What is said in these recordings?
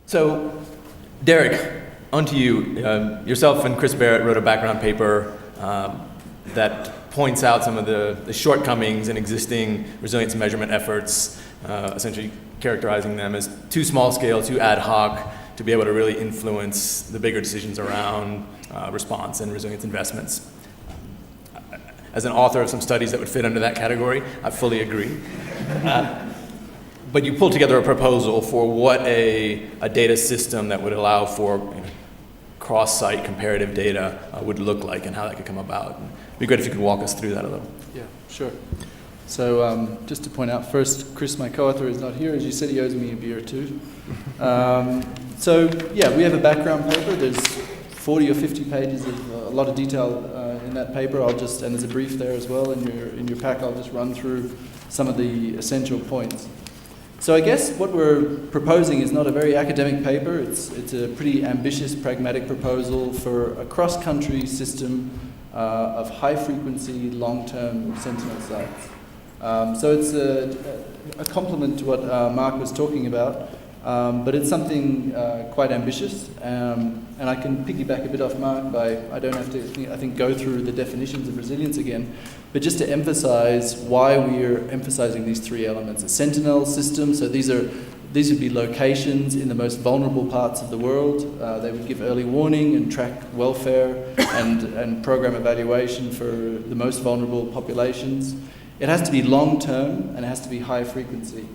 So, Derek, onto you. Yourself and Chris Barrett wrote a background paper that points out some of the shortcomings in existing resilience measurement efforts, essentially characterizing them as too small scale, too ad hoc to be able to really influence the bigger decisions around response and resilience investments. As an author of some studies that would fit under that category, I fully agree. But you pulled together a proposal for what a data system that would allow for cross-site comparative data would look like and how that could come about. It'd be great if you could walk us through that a little. Yeah, sure. So just to point out first, Chris, my co-author, is not here. As you said, he owes me a beer too. So yeah, we have a background paper. There's 40 or 50 pages of a lot of detail in that paper. And there's a brief there as well in your pack. I'll just run through some of the essential points. So I guess what we're proposing is not a very academic paper. It's a pretty ambitious, pragmatic proposal for a cross-country system of high-frequency, long-term sentinel sites. So it's a complement to what Mark was talking about, but it's something quite ambitious. And I can piggyback a bit off Mark I don't have to, I think, go through the definitions of resilience again, but just to emphasize why we're emphasizing these three elements. A sentinel system, so these would be locations in the most vulnerable parts of the world. They would give early warning and track welfare and program evaluation for the most vulnerable populations. It has to be long-term and it has to be high frequency.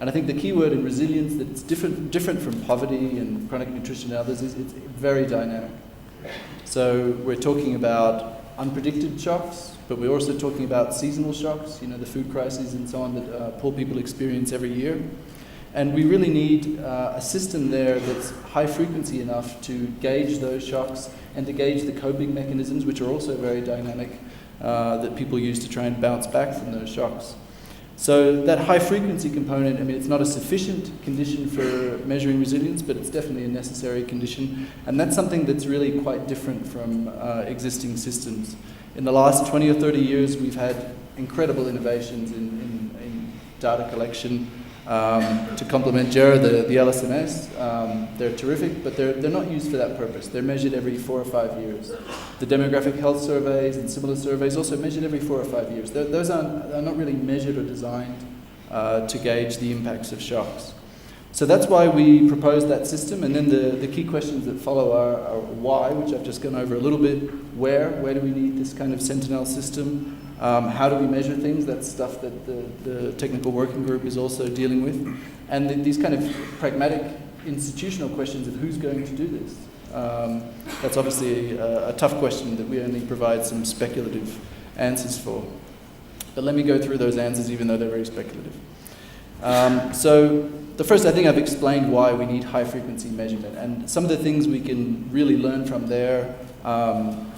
And I think the key word in resilience that's different from poverty and chronic nutrition and others is it's very dynamic. So we're talking about unpredicted shocks, but we're also talking about seasonal shocks, the food crises and so on that poor people experience every year. And we really need a system there that's high frequency enough to gauge those shocks and to gauge the coping mechanisms, which are also very dynamic, that people use to try and bounce back from those shocks. So that high frequency component, it's not a sufficient condition for measuring resilience, but it's definitely a necessary condition. And that's something that's really quite different from existing systems. In the last 20 or 30 years, we've had incredible innovations in data collection. To complement Jera, the LSMS, they're terrific, but they're not used for that purpose. They're measured every 4 or 5 years. The demographic health surveys and similar surveys also measured every 4 or 5 years. Those are not really measured or designed to gauge the impacts of shocks. So that's why we proposed that system, and then the key questions that follow are why, which I've just gone over a little bit, where do we need this kind of sentinel system, how do we measure things, that's stuff that the technical working group is also dealing with, and these kind of pragmatic institutional questions of who's going to do this. That's obviously a tough question that we only provide some speculative answers for. But let me go through those answers even though they're very speculative. So the first, I think I've explained why we need high frequency measurement, and some of the things we can really learn from there.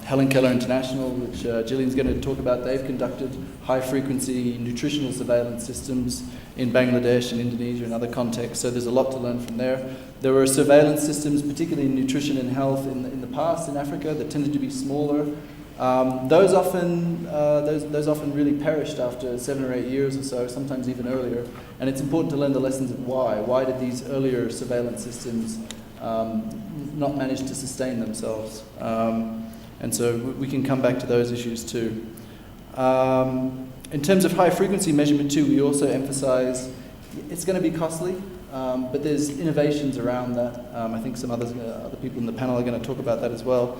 Helen Keller International, which Gillian's going to talk about, they've conducted high frequency nutritional surveillance systems in Bangladesh and Indonesia and other contexts, so there's a lot to learn from there. There were surveillance systems, particularly in nutrition and health in the past in Africa, that tended to be smaller. Those often really perished after 7 or 8 years or so, sometimes even earlier. And it's important to learn the lessons of why. Why did these earlier surveillance systems not manage to sustain themselves? And so we can come back to those issues too. In terms of high frequency measurement too, we also emphasize it's going to be costly, but there's innovations around that. I think some other people in the panel are going to talk about that as well.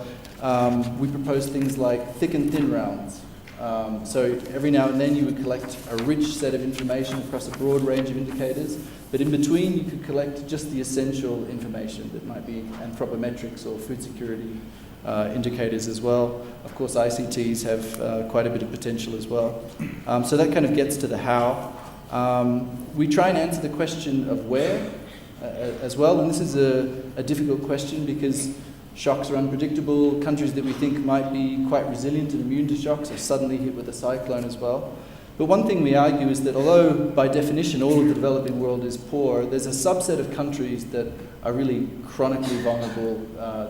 We propose things like thick and thin rounds. So every now and then you would collect a rich set of information across a broad range of indicators, but in between you could collect just the essential information that might be anthropometrics or food security indicators as well. Of course, ICTs have quite a bit of potential as well. So that kind of gets to the how. We try and answer the question of where as well, and this is a difficult question because shocks are unpredictable. Countries that we think might be quite resilient and immune to shocks are suddenly hit with a cyclone as well. But one thing we argue is that although by definition all of the developing world is poor, there's a subset of countries that are really chronically vulnerable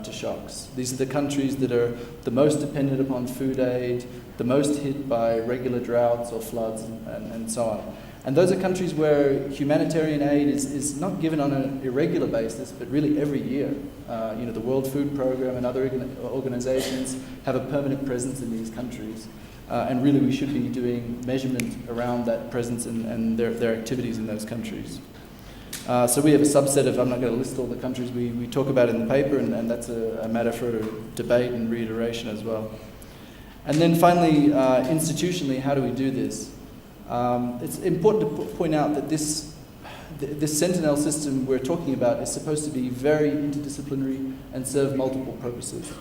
to shocks. These are the countries that are the most dependent upon food aid, the most hit by regular droughts or floods and so on. And those are countries where humanitarian aid is not given on an irregular basis, but really every year. The World Food Programme and other organizations have a permanent presence in these countries. And really we should be doing measurement around that presence and their activities in those countries. So we have a subset of, I'm not going to list all the countries we talk about in the paper, and that's a matter for debate and reiteration as well. And then finally, institutionally, how do we do this? It's important to point out that this Sentinel system we're talking about is supposed to be very interdisciplinary and serve multiple purposes.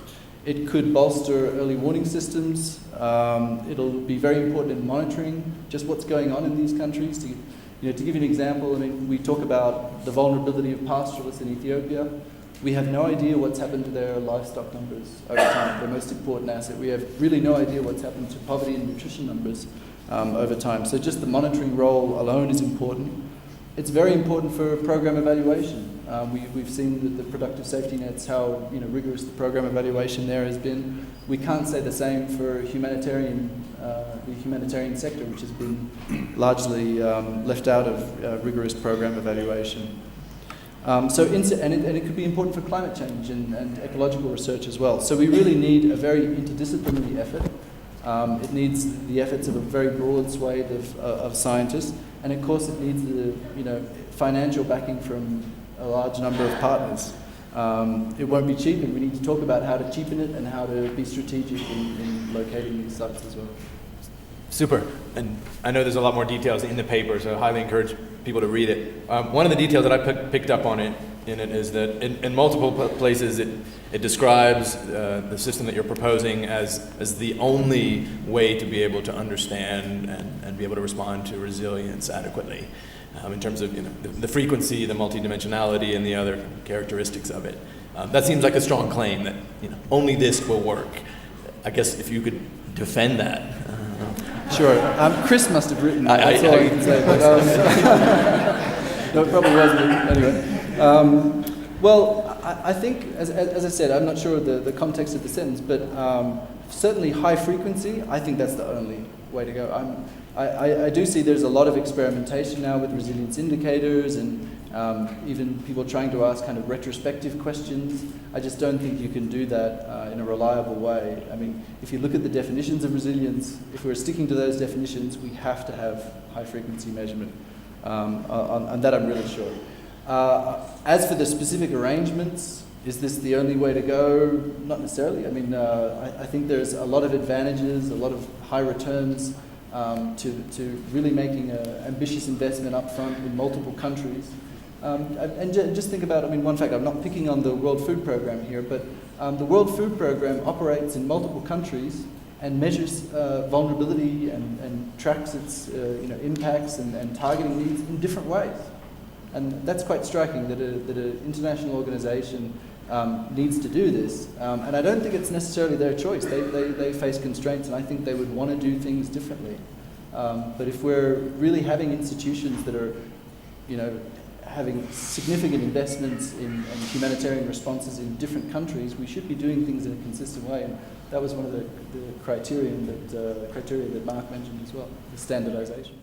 It could bolster early warning systems. It'll be very important in monitoring just what's going on in these countries. To give you an example, I mean, we talk about the vulnerability of pastoralists in Ethiopia. We have no idea what's happened to their livestock numbers over time, their most important asset. We have really no idea what's happened to poverty and nutrition numbers over time. So just the monitoring role alone is important. It's very important for program evaluation. We've seen the productive safety nets, how rigorous the program evaluation there has been. We can't say the same for the humanitarian sector, which has been largely left out of rigorous program evaluation. And it could be important for climate change and ecological research as well. So we really need a very interdisciplinary effort. It needs the efforts of a very broad swathe of scientists, and of course it needs the financial backing from a large number of partners. It won't be cheap, and we need to talk about how to cheapen it and how to be strategic in locating these sites as well. Super. And I know there's a lot more details in the paper, so I highly encourage people to read it. One of the details that I picked up on it is that in multiple places it describes the system that you're proposing as the only way to be able to understand and be able to respond to resilience adequately in terms of the frequency, the multidimensionality, and the other characteristics of it. That seems like a strong claim that only this will work. I guess if you could defend that. Sure. Chris must have written that. That's all I can say. But, no, it probably wasn't. Anyway. I think, as I said, I'm not sure of the context of the sentence, but certainly high frequency, I think that's the only way to go. I do see there's a lot of experimentation now with resilience indicators and even people trying to ask kind of retrospective questions. I just don't think you can do that in a reliable way. I mean, if you look at the definitions of resilience, if we're sticking to those definitions, we have to have high frequency measurement. On that I'm really sure. As for the specific arrangements, is this the only way to go? Not necessarily. I mean, I think there's a lot of advantages, a lot of high returns to really making an ambitious investment up front in multiple countries. And just think about, I mean, one fact, I'm not picking on the World Food Programme here, but the World Food Programme operates in multiple countries and measures vulnerability and tracks its impacts and targeting needs in different ways. And that's quite striking that an international organization needs to do this. And I don't think it's necessarily their choice. They face constraints, and I think they would want to do things differently. But if we're really having institutions that are, having significant investments in humanitarian responses in different countries, we should be doing things in a consistent way. And that was one of the criteria that Mark mentioned as well, the standardization.